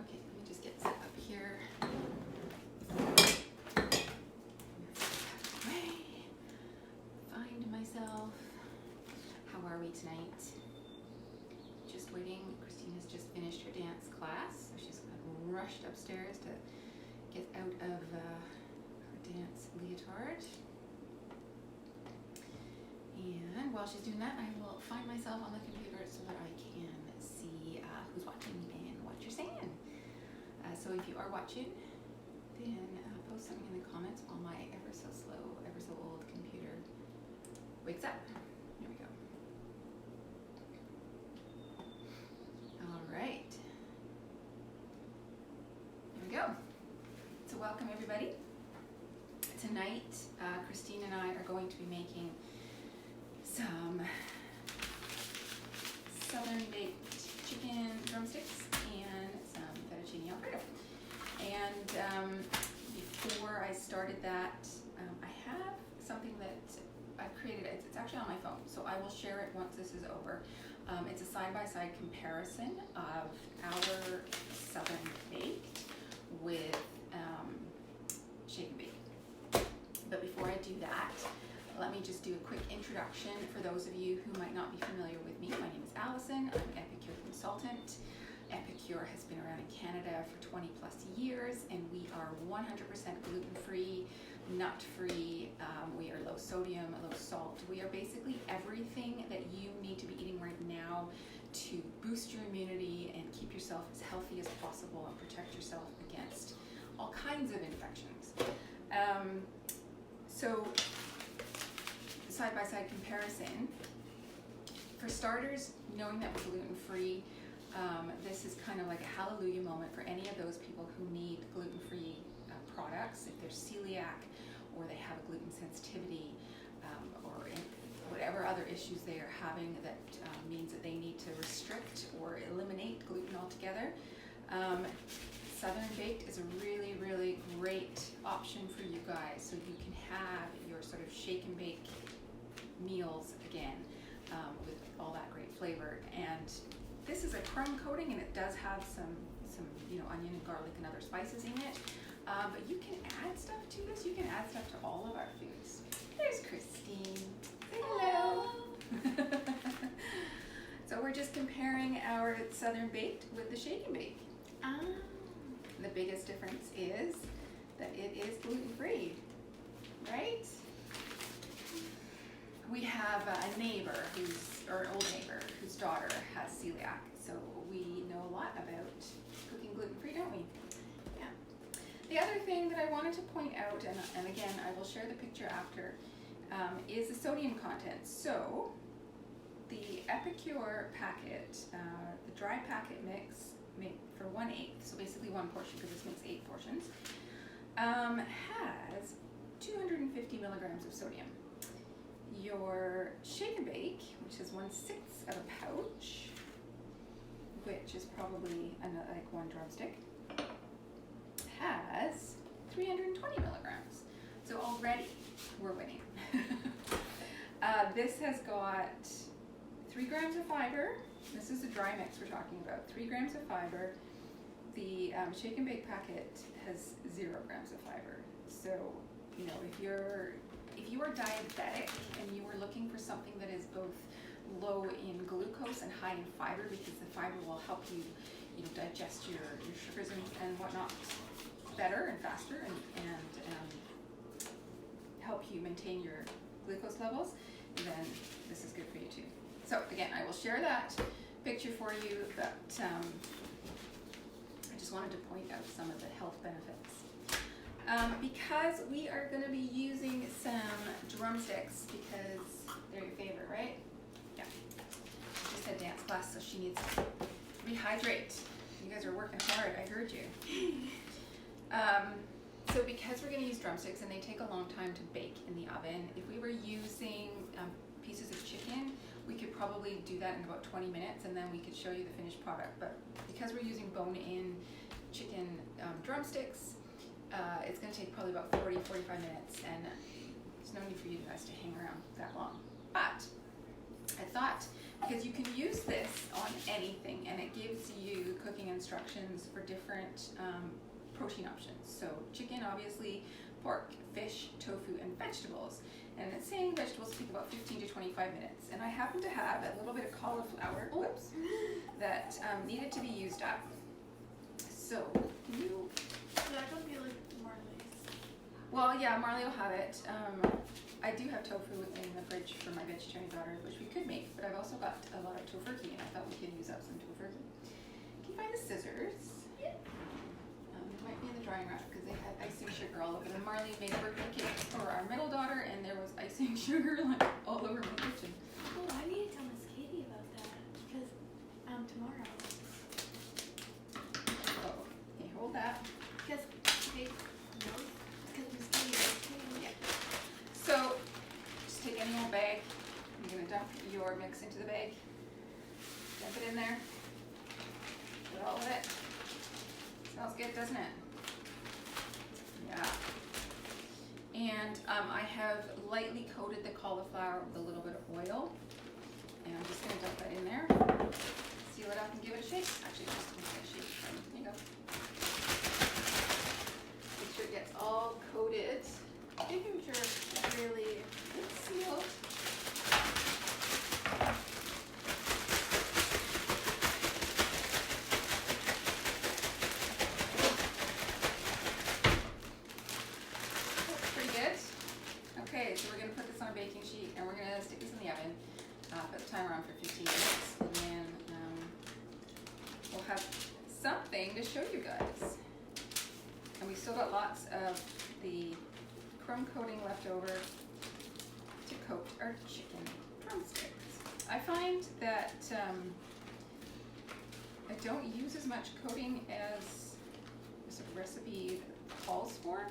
Okay, let me just get set up here. Find myself. How are we tonight? Just waiting. Christina's just finished her dance class, so she's rushed upstairs to get out of her dance leotard. And while she's doing that, I will find myself on the computer so that I can see who's watching and what you're saying. So if you are watching, then post something in the comments while my ever so slow, ever so old computer wakes up. Here we go. All right. Here we go. So welcome everybody. Tonight, Christine and I are going to be making some southern baked chicken drumsticks and some fettuccine Alfredo. And before I started that, I have something that I've created. It's actually on my phone, so I will share it once this is over. It's a side-by-side comparison of our southern baked with shake and bake. But before I do that, let me just do a quick introduction for those of you who might not be familiar with me. My name is Allison. I'm an Epicure consultant. Epicure has been around in Canada for 20 plus years, and we are 100% gluten-free, nut-free. We are low sodium, low salt. We are basically everything that you need to be eating right now to boost your immunity and keep yourself as healthy as possible and protect yourself against all kinds of infections. So side-by-side comparison. For starters, knowing that we're gluten-free, this is kind of like a hallelujah moment for any of those people who need gluten-free products. If they're celiac or they have a gluten sensitivity or whatever other issues they are having that means that they need to restrict or eliminate gluten altogether. Southern baked is a really, really great option for you guys, so you can have your sort of shake and bake meals again with all that great flavor. And this is a crumb coating, and it does have some onion and garlic and other spices in it. But you can add stuff to this. You can add stuff to all of our foods. There's Christine. Say hello. So we're just comparing our southern baked with the shake and bake. The biggest difference is that it is gluten-free, right? We have a neighbor or an old neighbor whose daughter has celiac, so we know a lot about cooking gluten-free, don't we? Yeah. The other thing that I wanted to point out, and again, I will share the picture after, is the sodium content. So the Epicure packet, the dry packet mix for 1/8, so basically one portion because this makes 8 portions, has 250 milligrams of sodium. Your shake and bake, which is 1/6 of a pouch, which is probably like one drumstick, has 320 milligrams. So already we're winning. This has got 3 grams of fiber. This is the dry mix we're talking about. 3 grams of fiber. The shake and bake packet has 0 grams of fiber. So, if you are diabetic and you are looking for something that is both low in glucose and high in fiber, because the fiber will help you, digest your sugars and whatnot better and faster and help you maintain your glucose levels, then this is good for you too. So again, I will share that picture for you, but I just wanted to point out some of the health benefits. Because we are going to be using some drumsticks, because they're your favorite, right? Yeah. She just had dance class, so she needs to rehydrate. You guys are working hard, I heard you. So because we're going to use drumsticks and they take a long time to bake in the oven, if we were using pieces of chicken, we could probably do that in about 20 minutes and then we could show you the finished product. But because we're using bone-in chicken drumsticks, it's going to take probably about 40-45 minutes, and there's no need for you guys to hang around that long. But I thought, because you can use this on anything, and it gives you cooking instructions for different protein options. So chicken, obviously, pork, fish, tofu, and vegetables. And it's saying vegetables take about 15 to 25 minutes. And I happen to have a little bit of cauliflower, whoops, that needed to be used up. So, can you? That could be like Marley's. Well, yeah, Marley will have it. I do have tofu in the fridge for my vegetarian daughter, which we could make, but I've also got a lot of tofurkey, and I thought we could use up some tofurkey. Can you find the scissors? Yeah. They might be in the drying rack because they had icing sugar all over them. Marley made a birthday cake for our middle daughter, and there was icing sugar like all over my kitchen. Oh, I need to tell Miss Katie about that because tomorrow. Oh, okay, hold that. Because Miss Katie knows too. Yeah. So, just take any old bag. You're gonna dump your mix into the bag. Dump it in there. Put all of it. Smells good, doesn't it? Yeah. And I have lightly coated the cauliflower with a little bit of oil. And I'm just gonna dump that in there. Seal it up and give it a shake. Actually, just give it a shake. There you go. Make sure it gets all coated. Making sure it's really Sealed. That's pretty good. Okay, so we're going to put this on a baking sheet and we're going to stick this in the oven. Put the timer on for 15 minutes, and then we'll have something to show you guys. And we still got lots of the crumb coating left over to coat our chicken drumsticks. I find that I don't use as much coating as this recipe calls for.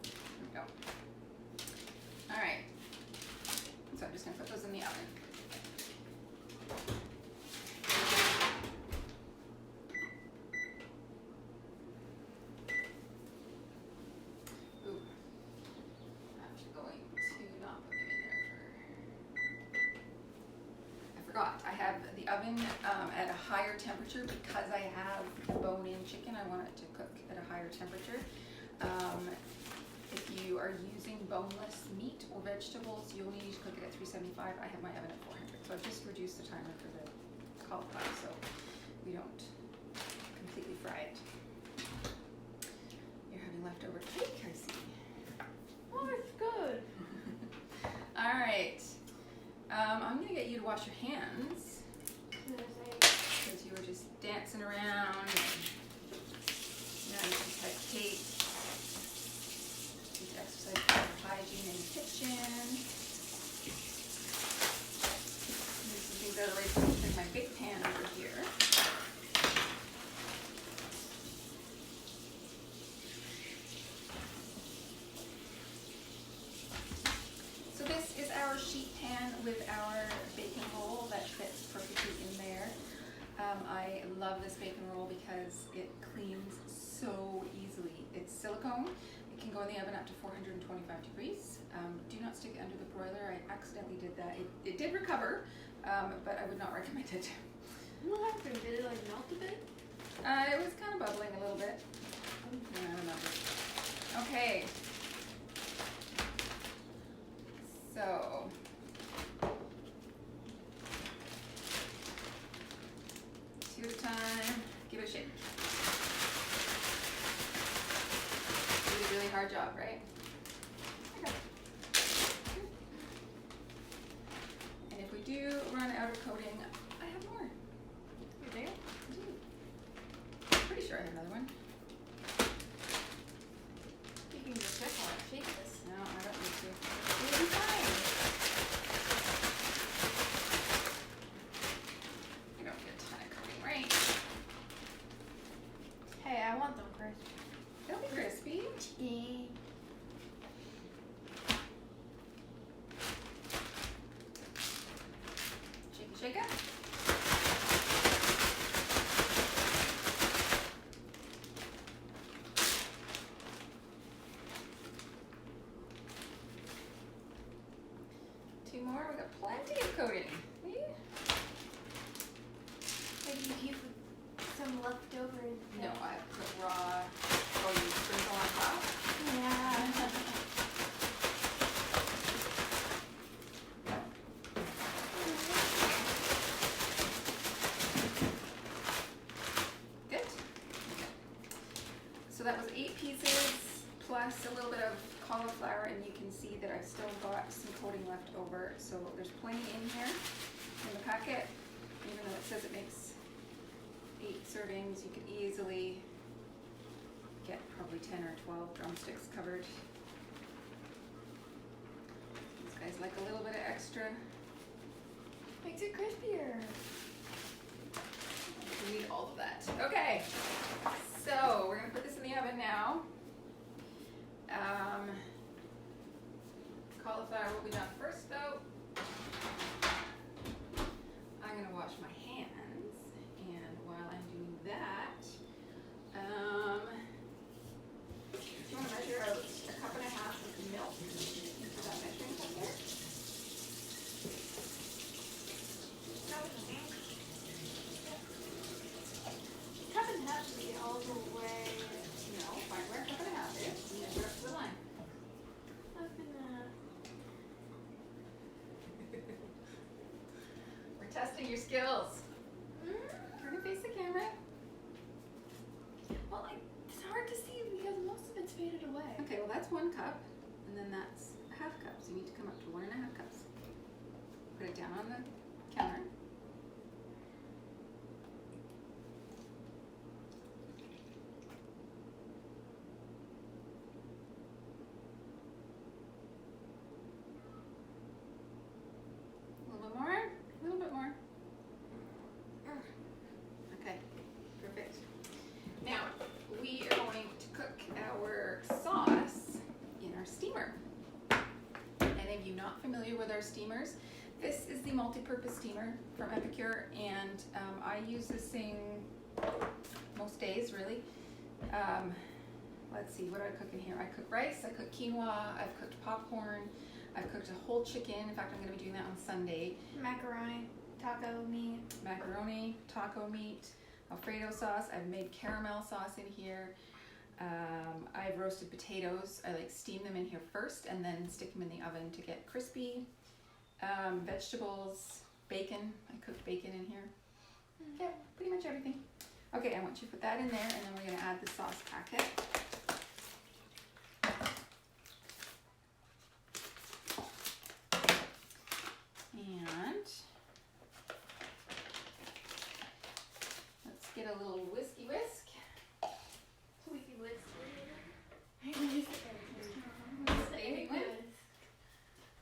There we go. All right, so I'm just gonna put those in the oven. I have the oven at a higher temperature because I have bone-in chicken. I want it to cook at a higher temperature. If you are using boneless meat or vegetables, you only need to cook it at 375. I have my oven at 400, so I've just reduced the timer for the cauliflower so we don't completely fry it. You're having leftover cake, I see. Oh, it's good. All right. I'm going to get you to wash your hands because you were just dancing around. Now you just had cake. You exercise hygiene in the kitchen. Move some things out of the way so I can take my big pan over here. So this is our sheet pan with our bacon roll that fits perfectly in there. I love this bacon roll because it cleans so easily. It's silicone. It can go in the oven up to 425 degrees. Do not stick it under the broiler. I accidentally did that. It did recover, but I would not recommend it. What happened? Did it like melt a bit? It was kind of bubbling a little bit. I don't remember. Okay. So, two at a time, give it a shake. Really, really hard job, right? Okay. And if we do run out of coating, I have more. You do? I do. Pretty sure I have another one. You can just check while I shake this. No, I don't need to. It'll be fine. You don't get a ton of coating, right? Hey, I want them crisp. They'll be crispy. Yeah. Shake it, shake it. plenty of coating. See? Like you keep some left over. No, I put raw. Oh, you sprinkle on top? Yeah. Good. So that was 8 pieces plus a little bit of cauliflower, and you can see that I've still got some coating left over. So there's plenty in here in the packet. Even though it says it makes 8 servings, you could easily get probably 10 or 12 drumsticks covered. These guys like a little bit of extra. Makes it crispier. We need all of that. Okay, so we're gonna put this in the oven now. Cauliflower will be done first though. I'm gonna wash my hands, and while I'm doing that, do you want to measure out 1.5 cups of milk? Is that measuring cup there? Cup and half to be all the way. No, find where 1.5 cups is, and measure up to the line. Up in that. We're testing your skills. Turn to face the camera. Well, like, it's hard to see because most of it's faded away. Okay, well that's 1 cup, and then that's 1/2 cup. So you need to come up to 1.5 cups. Put it down on the counter. A little bit more. A little bit more. Okay, perfect. Now, we are going to cook our sauce in our steamer. Any of you not familiar with our steamers, this is the multi-purpose steamer from Epicure, and I use this thing most days, really. Let's see, what do I cook in here? I cook rice, I cook quinoa, I've cooked popcorn, I've cooked a whole chicken. In fact, I'm going to be doing that on Sunday. Macaroni, taco meat. Macaroni, taco meat, Alfredo sauce. I've made caramel sauce in here. I've roasted potatoes. I like steam them in here first and then stick them in the oven to get crispy. Vegetables, bacon. I cooked bacon in here. Yeah, pretty much everything. Okay, I want you to put that in there, and then we're going to add the sauce packet. And let's get a little whisk. Squeaky whisk. What's the egg one?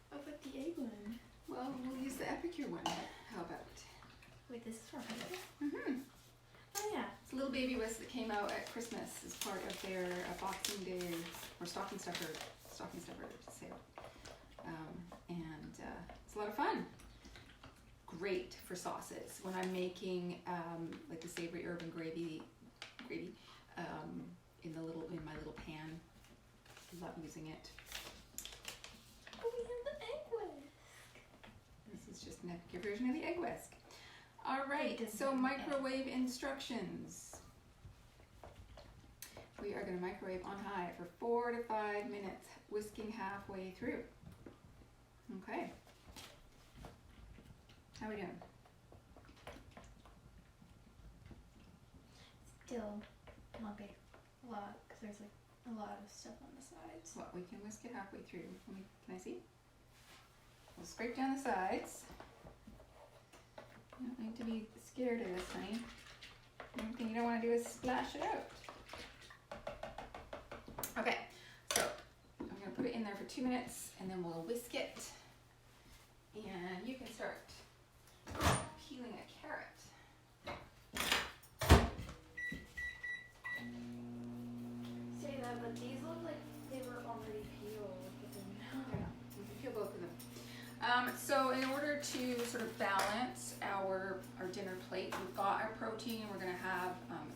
What about the egg one? Well, we'll use the Epicure one. How about? Wait, this is from Epicure? Mm-hmm. Oh yeah. It's a little baby whisk that came out at Christmas as part of their Boxing Day or stocking stuffer sale. It's a lot of fun. Great for sauces when I'm making like the savory herb and gravy in my little pan. Love using it. Oh, we have the egg whisk. This is just an Epicure version of the egg whisk. All right, doesn't so have microwave instructions. We are going to microwave on high for 4 to 5 minutes, whisking halfway through. Okay. How are we doing? Still not big. A lot, because there's like a lot of stuff on the sides. Well, we can whisk it halfway through. Can I see? We'll scrape down the sides. You don't need to be scared of this, honey. The only thing you don't want to do is splash it out. Okay, so I'm going to put it in there for 2 minutes, and then we'll whisk it. And you can start peeling a carrot. Say that, but these look like they were already peeled. Okay, we can peel both of them. So in order to sort of balance our dinner plate, we've got our protein, and we're going to have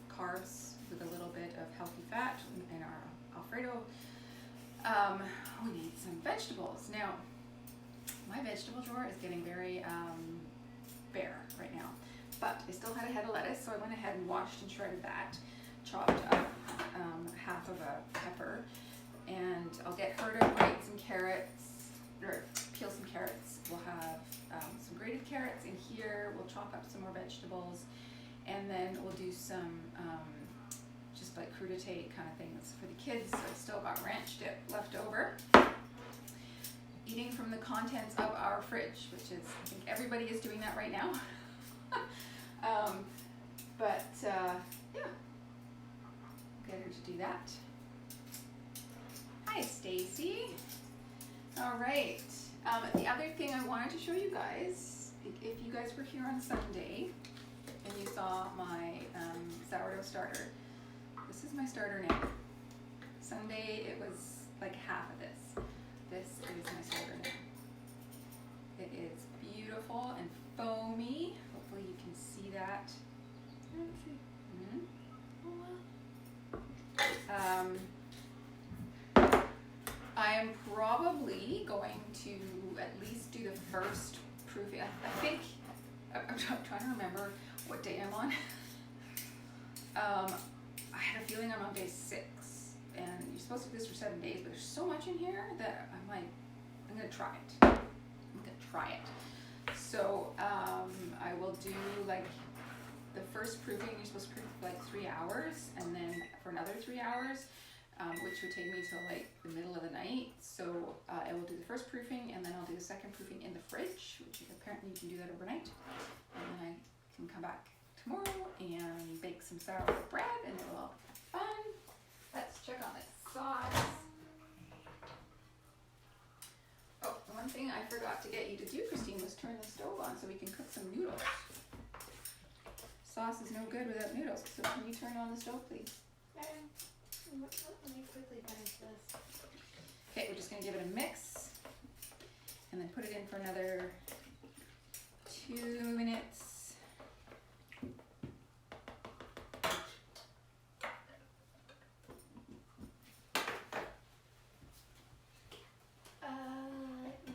carbs with a little bit of healthy fat in our Alfredo. We need some vegetables. Now, My vegetable drawer is getting very bare right now, but I still had a head of lettuce, so I went ahead and washed and shredded that, chopped up half of a pepper, and I'll get her to grate some carrots, or peel some carrots. We'll have some grated carrots in here. We'll chop up some more vegetables, and then we'll do some just like crudité kind of things for the kids. I've still got ranch dip left over. Eating from the contents of our fridge, which is, I think everybody is doing that right now. Yeah, get her to do that. Hi, Stacy. All right. The other thing I wanted to show you guys, if you guys were here on Sunday and you saw my sourdough starter, this is my starter now. Sunday it was like half of this. This is my starter now. It is beautiful and foamy. Hopefully you can see that. I am probably going to at least do the first proofing. I think, I'm trying to remember what day I'm on. I had a feeling I'm on day 6, and you're supposed to do this for 7 days, but there's so much in here that I'm like, I'm gonna try it. So I will do like the first proofing. You're supposed to proof for like 3 hours, and then for another 3 hours, which would take me till like the middle of the night. So I will do the first proofing, and then I'll do the second proofing in the fridge, which apparently you can do that overnight. And then I can come back tomorrow and bake some sourdough bread, and it'll all be fun. Let's check on this sauce. Oh, the one thing I forgot to get you to do, Christine, was turn the stove on so we can cook some noodles. Sauce is no good without noodles, so can you turn on the stove, please? Let me quickly finish this. Okay, we're just going to give it a mix, and then put it in for another 2 minutes.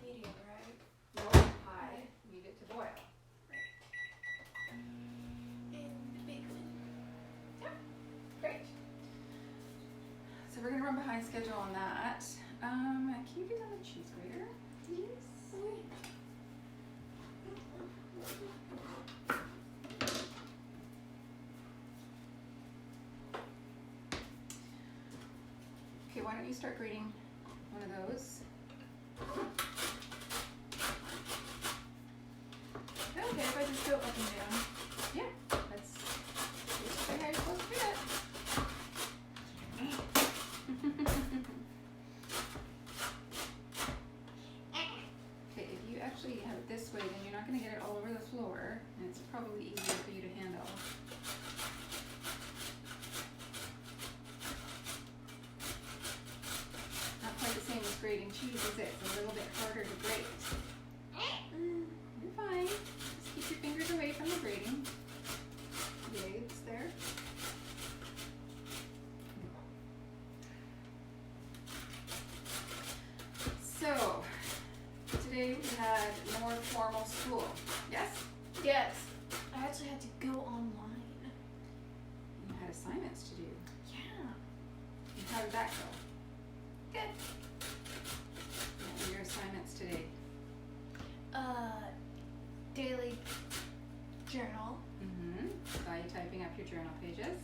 Medium, right? Low high, leave it to boil. And bake it. Yeah, great. So we're going to run behind schedule on that. Can you do that with cheese grater? Yes. Okay, why don't you start grating one of those? Okay, if I just go up and down. Yeah, that's basically how you're supposed to do it. Okay, if you actually have it this way, then you're not going to get it all over the floor, and it's probably easier for you to handle. Not quite the same as grating cheese, is it? It's a little bit harder to grate. You're fine. Just keep your fingers away from the grating. Yay, it's there. So, today we had more formal school. Yes? Yes. I actually had to go online. You had assignments to do. Yeah. And how did that go? Good. What were your assignments today? Daily journal Mm-hmm. Saw you typing up your journal pages.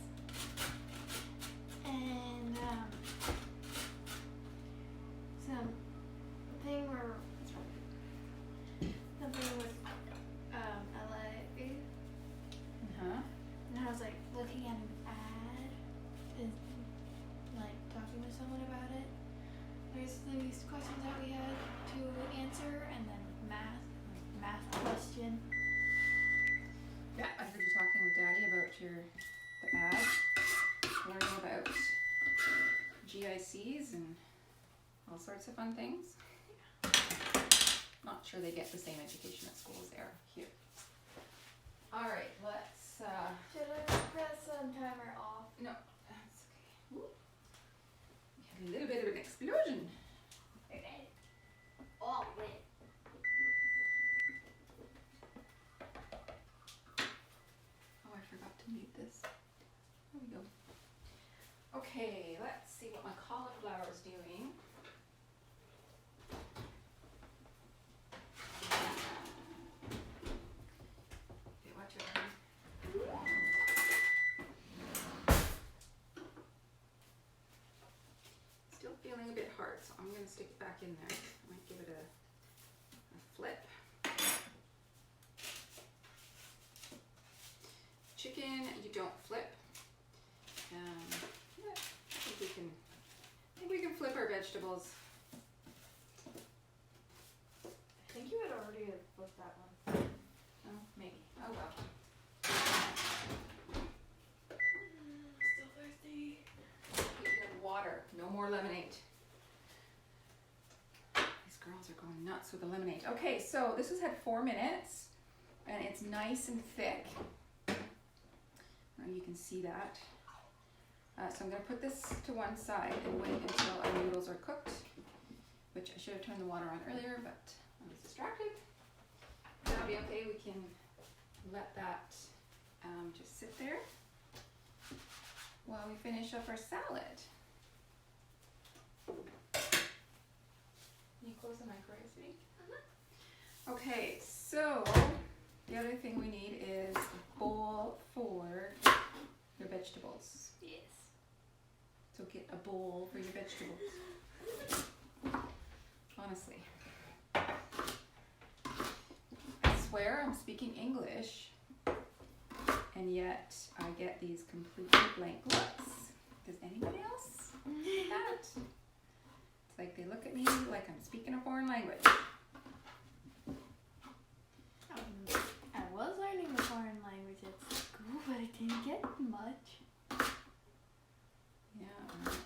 and something with LA, Uh-huh. and I was like looking at an ad and like talking with someone about it. There's these questions that we had to answer, and then math question. Yeah, I heard you talking with Daddy about the ad, learning about GICs and all sorts of fun things. Not sure they get the same education at school as they are here. All right, let's. Should I press timer off? No, that's okay. Ooh. We had a little bit of an explosion. Okay. Oh wait. mute this. There we go. Okay, let's see what my cauliflower is doing. Okay, watch your hand. Still feeling a bit hard, so I'm going to stick it back in there. I might give it a flip. Chicken, you don't flip. Yeah, I think we can flip our vegetables. I think you had already flipped that one. Oh, maybe. Oh well. Still thirsty. We have water. No more lemonade. These girls are going nuts with the lemonade. Okay, so this has had 4 minutes, and it's nice and thick. You can see that. So I'm going to put this to one side and wait until our noodles are cooked, which I should have turned the water on earlier, but I was distracted. That'll be okay. We can let that just sit there while we finish up our salad. Can you close the microwave, sweetie? Okay, so the other thing we need is a bowl for your vegetables. Yes. So get a bowl for your vegetables. Honestly. I swear I'm speaking English, and yet I get these completely blank looks. Does anybody else do that? It's like they look at me like I'm speaking a foreign language. I was learning the foreign language at school, but I didn't get much. Yeah,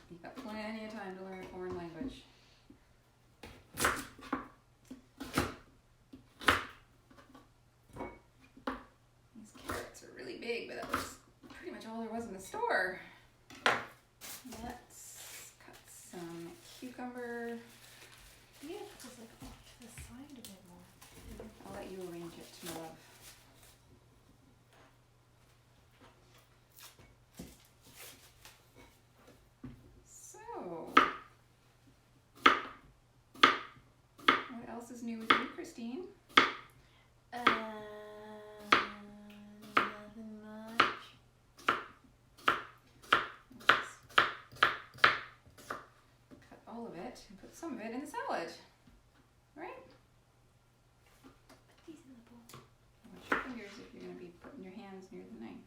you got plenty of time to learn a foreign language. These carrots are really big, but that was pretty much all there was in the store. Let's cut some cucumber. Yeah, just like off to the side a bit more. I'll let you arrange it, my love. So, what else is new with you, Christine? Nothing much. Just cut all of it and put some of it in the salad, right? Put these in the bowl. Watch your fingers if you're going to be putting your hands near the knife.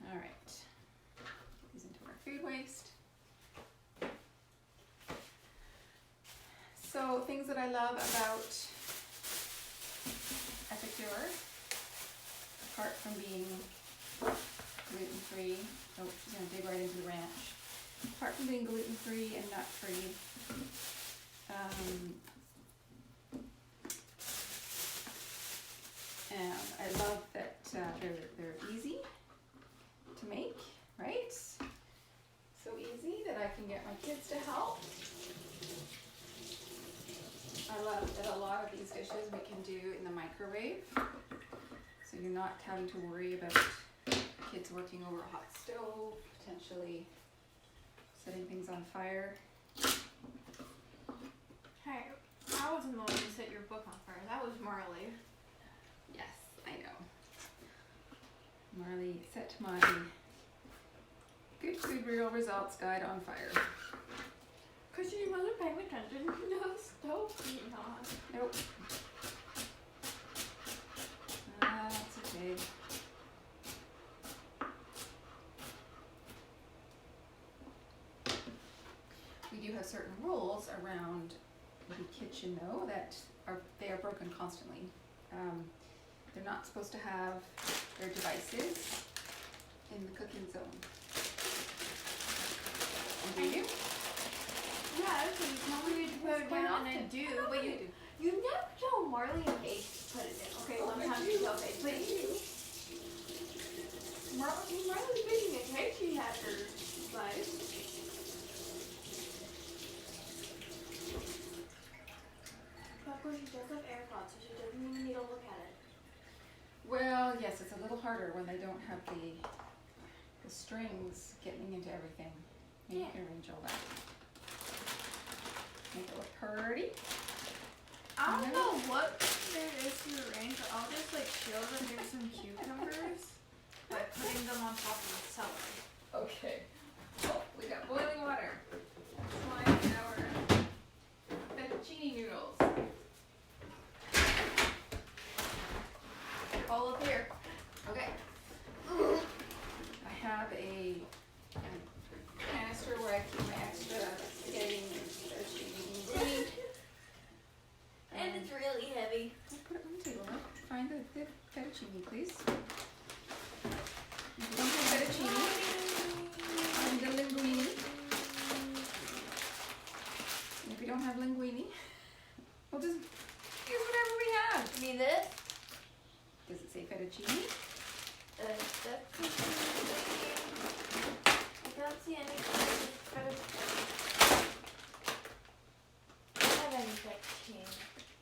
All right. Put these into our food waste. So things that I love about Epicure, apart from being gluten-free, oh, she's going to dig right into the ranch. Apart from being gluten-free and nut-free, and I love that they're easy to make, right? So easy that I can get my kids to help. I love that a lot of these dishes we can do in the microwave, so you're not having to worry about kids working over a hot stove, potentially setting things on fire. Hey, I wasn't the one who set your book on fire. That was Marley. Yes, I know. Marley set my Good Food Real Results Guide on fire. Because she wasn't paying attention. No stove being on. Nope. That's okay. We do have certain rules around the kitchen, though, that they are broken constantly. They're not supposed to have their devices in the cooking zone. And do you? Yeah, so you tell me to put it down and I do, but you never tell Marley and Paige to put it in. Okay, sometimes you tell Paige, but Marley's making a cake she had her life. But course, she does have AirPods, so she doesn't even need to look at it. Well, yes, it's a little harder when they don't have the strings getting into everything. And you can arrange all that. Make it look pretty. I don't know what there is to arrange, but I'll just like show that there's some cucumbers by putting them on top of the celery. Okay. Oh, we got boiling water. That's why our fettuccine noodles. All up here. Okay. I have a canister where I keep my extra spaghetti and fettuccine. And it's really heavy. I'll put it on the table now. Find the fettuccine, please. If you don't have fettuccine, find the linguine. And if you don't have linguine, we'll just use whatever we have. You mean this? Does it say fettuccine? I don't see any I don't have any fettuccine.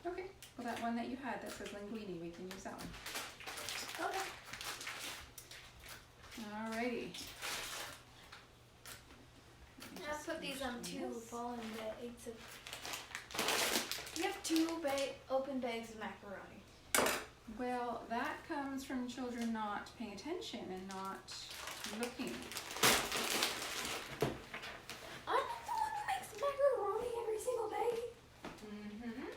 Okay. Well, that one that you had that says linguine, we can use that one. Okay. Alrighty. I'll put these on two fallen bags of. You have two open bags of macaroni. Well, that comes from children not paying attention and not looking. I'm not the one who makes macaroni every single day. Mm-hmm.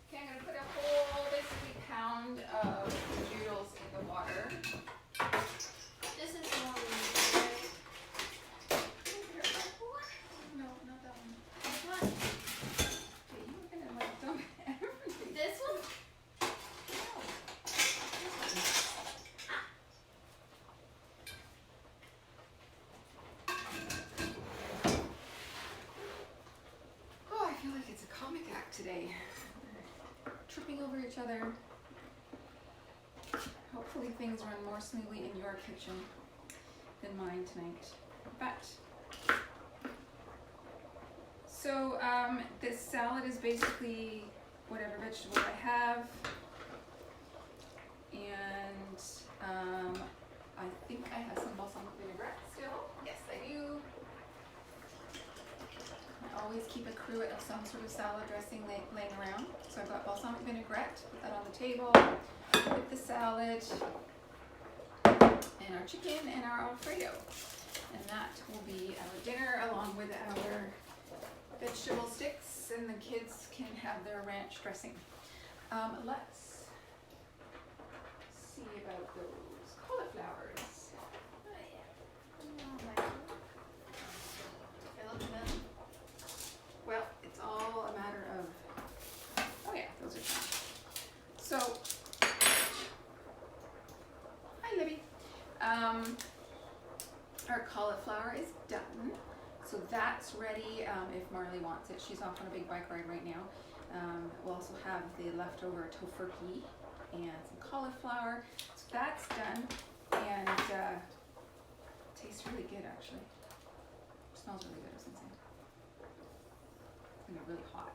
Okay, I'm gonna put a whole basically pound of noodles in the water. This is the one we need, No, not that one. right? This one? Okay, you were gonna like dump everything. This one? Oh, I feel like it's a comic act today. Tripping over each other. Hopefully things run more smoothly in your kitchen than mine tonight. But, so this salad is basically whatever vegetables I have. And I think I have some balsamic vinaigrette still. Yes, I do. I always keep a cruet of some sort of salad dressing laying around. So I've got balsamic vinaigrette, put that on the table with the salad and our chicken and our Alfredo. And that will be our dinner along with our vegetable sticks, and the kids can have their ranch dressing. Let's see about those cauliflowers. Oh, yeah. They look good. Well, it's all a matter of, oh yeah, those are fine. So, hi Libby. Our cauliflower is done. So that's ready if Marley wants it. She's off on a big bike ride right now. We'll also have the leftover tofurkey and some cauliflower. So that's done. And tastes really good actually. Smells really good, I was gonna say. It's gonna be really hot.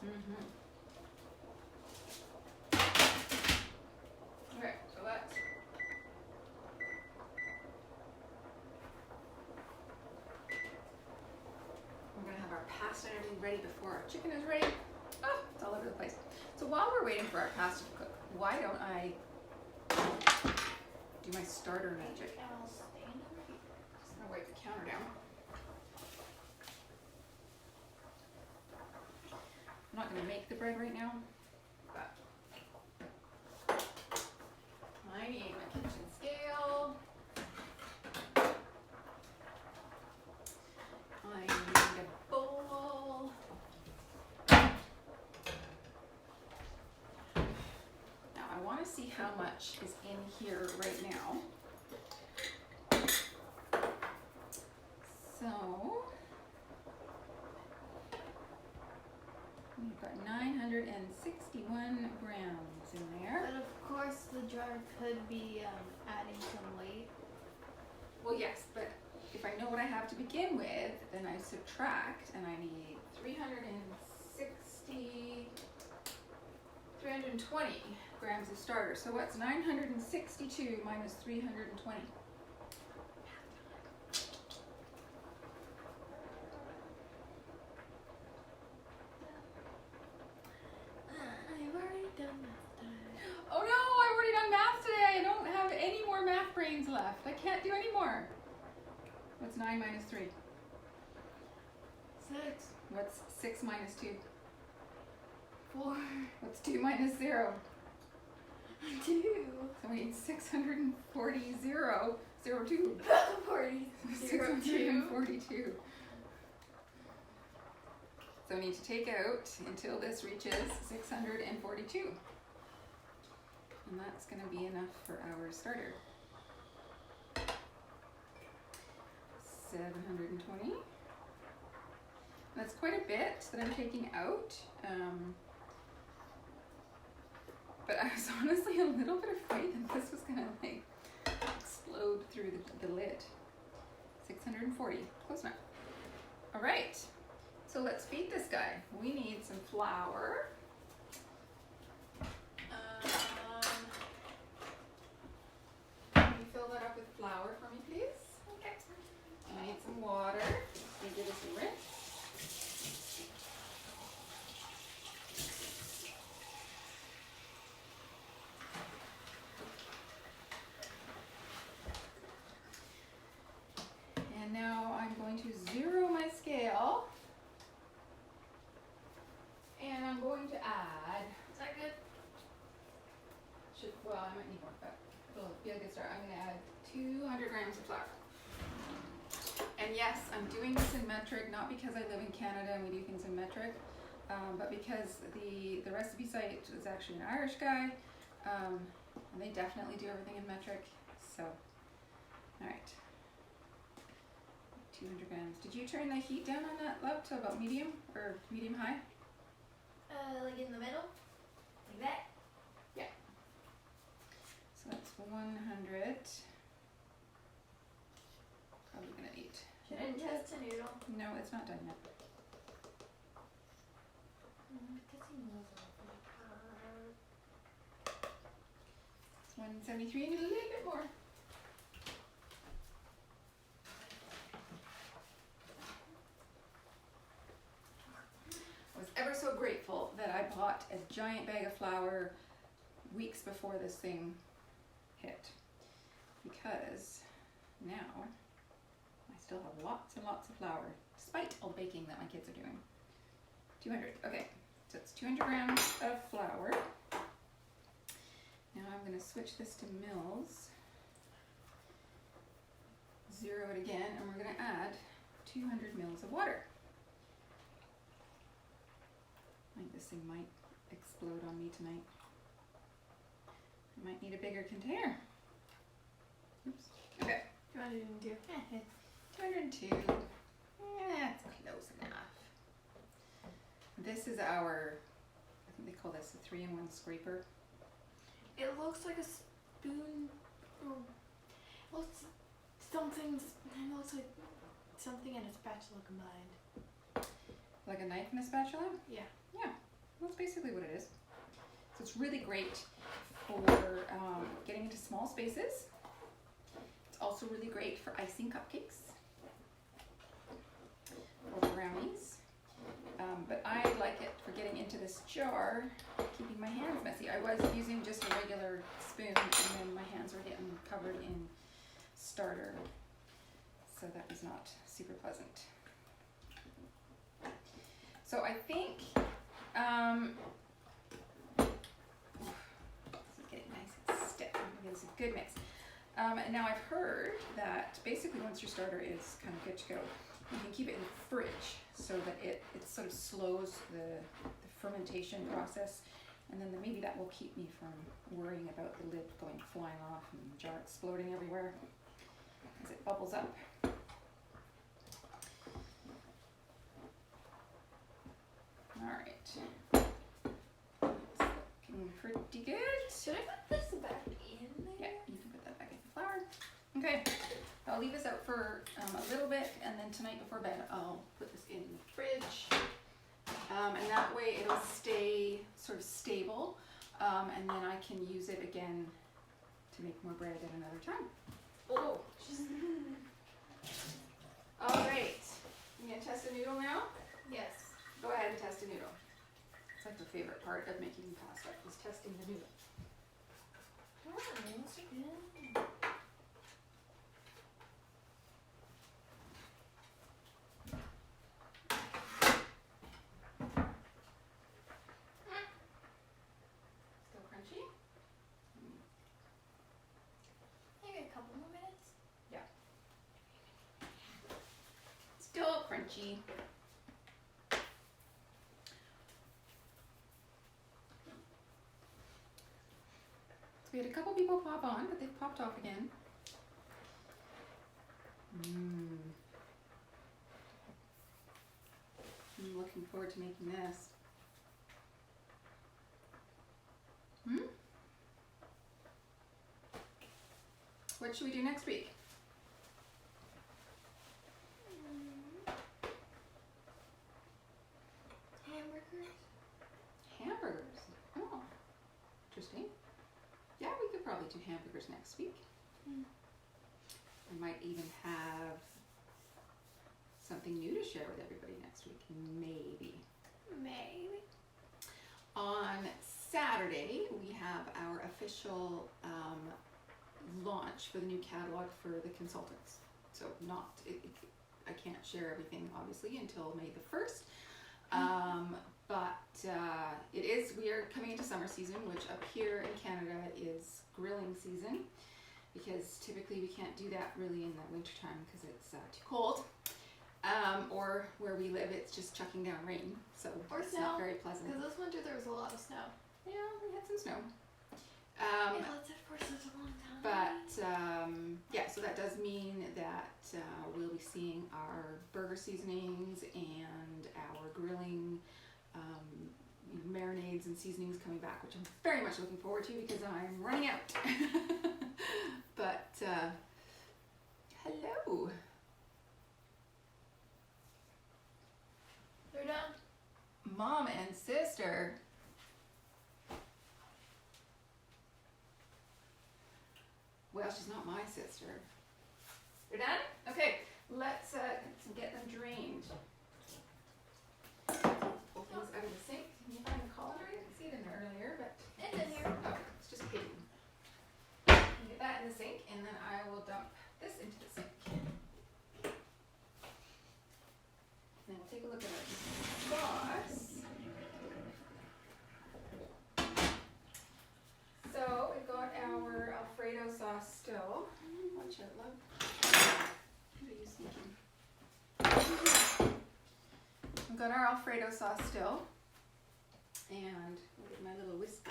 Mm-hmm. Okay, so that's we're gonna have our pasta and everything ready before our chicken is ready. Oh, it's all over the place. So while we're waiting for our pasta to cook, why don't I do my starter magic? I'll stand over here. Just gonna wipe the counter down. I'm not gonna make the bread right now, but I need my kitchen scale. I need a bowl. Now I want to see how much is in here right now. So We've got 961 grams in there. But of course, the jar could be adding some weight. Well, yes, but if I know what I have to begin with, then I subtract, and I need 320 grams of starter. So what's 962 minus 320? I've already done math today. Oh no, I've already done math today. I don't have any more math brains left. I can't do any more. What's 9 minus 3? 6. What's 6 minus 2? 4. What's 2 minus 0? 2. So we need 640, 0, 2. 642. So we need to take out until this reaches 642. And that's going to be enough for our starter. 720. That's quite a bit that I'm taking out. But I was honestly a little bit afraid that this was going to like explode through the lid. 640, close enough. All right, so let's feed this guy. We need some flour. Can you fill that up with flour for me, please? Okay. I need some water. Can you give us a rinse? And now I'm going to zero my scale. And I'm going to add, Is that good? well, I might need more, but it'll be a good start. I'm going to add 200 grams of flour. And yes, I'm doing this in metric, not because I live in Canada and we do things in metric, but because the recipe site is actually an Irish guy, and they definitely do everything in metric. So, all right. 200 grams. Did you turn the heat down on that, love, to about medium or medium high? Like in the middle? Like that? Yeah. So that's 100. Probably gonna eat. Should I test a noodle? No, it's not done yet. Testing noodles are really hard. It's 173. I need a little bit more. I was ever so grateful that I bought a giant bag of flour weeks before this thing hit, because now I still have lots and lots of flour, despite all the baking that my kids are doing. 200, okay, so it's 200 grams of flour. Now I'm going to switch this to mils, zero it again, and we're going to add 200 mils of water. I think this thing might explode on me tonight. I might need a bigger container. Oops. Okay. 202. 202. That's close enough. This is our, I think they call this a 3-in-1 scraper. It looks like a spoon. Or it looks like something and a spatula combined. Like a knife and a spatula? Yeah. Yeah, that's basically what it is. So it's really great for getting into small spaces. It's also really great for icing cupcakes or brownies. But I like it for getting into this jar, keeping my hands messy. I was using just a regular spoon, and then my hands were getting covered in starter. So that was not super pleasant. So I think this is getting nice and stiff. It's a good mix. And now I've heard that basically once your starter is kind of good to go, you can keep it in the fridge so that it sort of slows the fermentation process, and then maybe that will keep me from worrying about the lid going flying off and the jar exploding everywhere as it bubbles up. All right. pretty good. Should I put this back in there? Yeah, you can put that back in the flour. Okay, I'll leave this out for a little bit, and then tonight before bed I'll put this in the fridge. And that way it'll stay sort of stable, and then I can use it again to make more bread at another time. Oh, all right. You gonna test a noodle now? Yes. Go ahead and test a noodle. It's like the favorite part of making pasta is testing the noodle. Oh, that's good. Still crunchy? Maybe a couple more minutes. Yeah. Still crunchy. So we had a couple people pop on, but they've popped off again. I'm looking forward to making this. What should we do next week? Hamburgers. Hamburgers. Oh, interesting. Yeah, we could probably do hamburgers next week. We might even have something new to share with everybody next week. Maybe. On Saturday, we have our official launch for the new catalog for the consultants. So I can't share everything obviously until May the 1st. But we are coming into summer season, which up here in Canada is grilling season, because typically we can't do that really in the winter time because it's too cold. Or where we live, it's just chucking down rain, so Or it's snow, not very pleasant. Because this winter there was a lot of snow. Yeah, we had some snow. Yeah, that's it for such a long time. But yeah, so that does mean that we'll be seeing our burger seasonings and our grilling marinades and seasonings coming back, which I'm very much looking forward to because I'm running out. But hello. They're done. Mom and sister. Well, she's not my sister. You're done? Okay, let's get them drained. Pull things out of the sink. Can you find the colander? I didn't see it in there earlier, but It's in here. oh, it's just hidden. Get that in the sink, and then I will dump this into the sink. Then we'll take a look at our sauce. So we've got our Alfredo sauce still. Watch out, love. What are you sneaking? We've got our Alfredo sauce still. And look at my little whisk.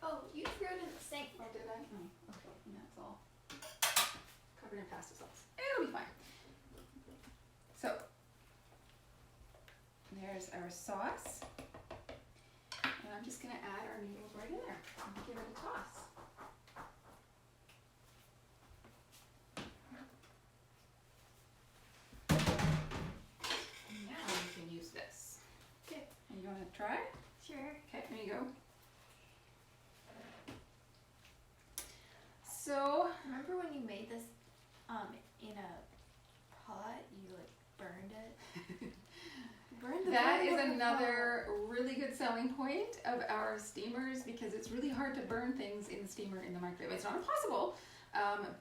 Oh, you threw it in the sink. Oh, did I? Oh, okay. And that's all covered in pasta sauce. It'll be fine. So there's our sauce. And I'm just going to add our noodles right in there and give it a toss. Now we can use this. Okay. And you want to try? Sure. Okay, there you go. So, Remember when you made this in a pot? You like burned it. Burned the that bottom is of the another really good selling point of our steamers, because it's really hard to burn things in the steamer in the microwave. It's not impossible,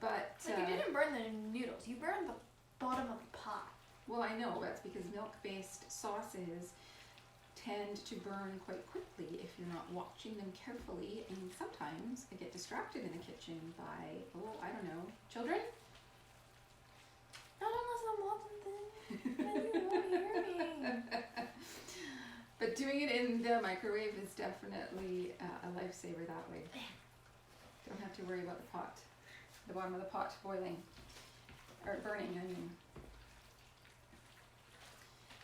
but pot. Like you didn't burn the noodles. You burned the bottom of the pot. well, I know that's because milk-based sauces tend to burn quite quickly if you're not watching them carefully, and sometimes I get distracted in the kitchen by, I don't know, children? Not unless I'm watching things. Then you won't hear me. But doing it in the microwave is definitely a lifesaver that way. Don't have to worry about the bottom of the pot boiling, or burning, I mean.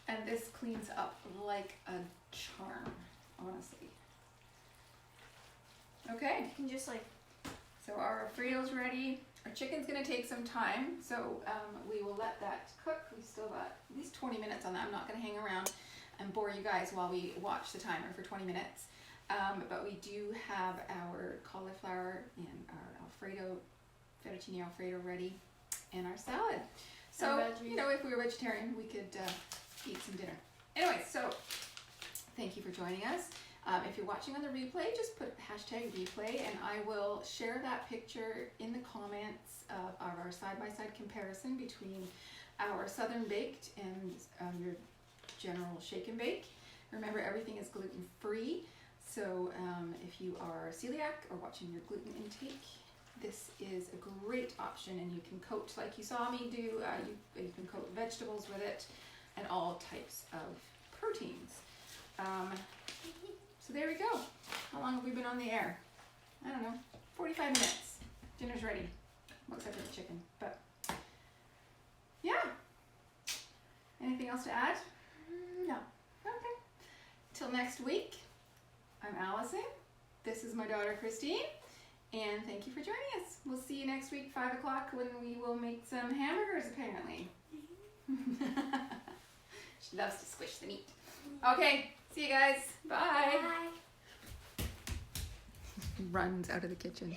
And this cleans up like a charm, honestly. Okay, You can just like, so our Alfredo's ready. Our chicken's gonna take some time, so we will let that cook. We still got at least 20 minutes on that. I'm not gonna hang around and bore you guys while we watch the timer for 20 minutes. But we do have our cauliflower and our Alfredo, fettuccine Alfredo ready, and our salad. So, And veggies. you know, if we were vegetarian, we could eat some dinner. Anyway, so thank you for joining us. If you're watching on the replay, just put hashtag replay, and I will share that picture in the comments of our side-by-side comparison between our Southern baked and your general shake and bake. Remember, everything is gluten-free, so if you are celiac or watching your gluten intake, this is a great option, and you can coat like you saw me do. You can coat vegetables with it, and all types of proteins. So there we go. How long have we been on the air? I don't know, 45 minutes. Dinner's ready. Looks like the chicken, but yeah. Anything else to add? no. Okay. Till next week, I'm Allison. This is my daughter Christine, and thank you for joining us. We'll see you next week, 5 o'clock, when we will make some hamburgers, apparently. She loves to squish the meat. Okay, see you guys. Bye. Bye. Runs out of the kitchen.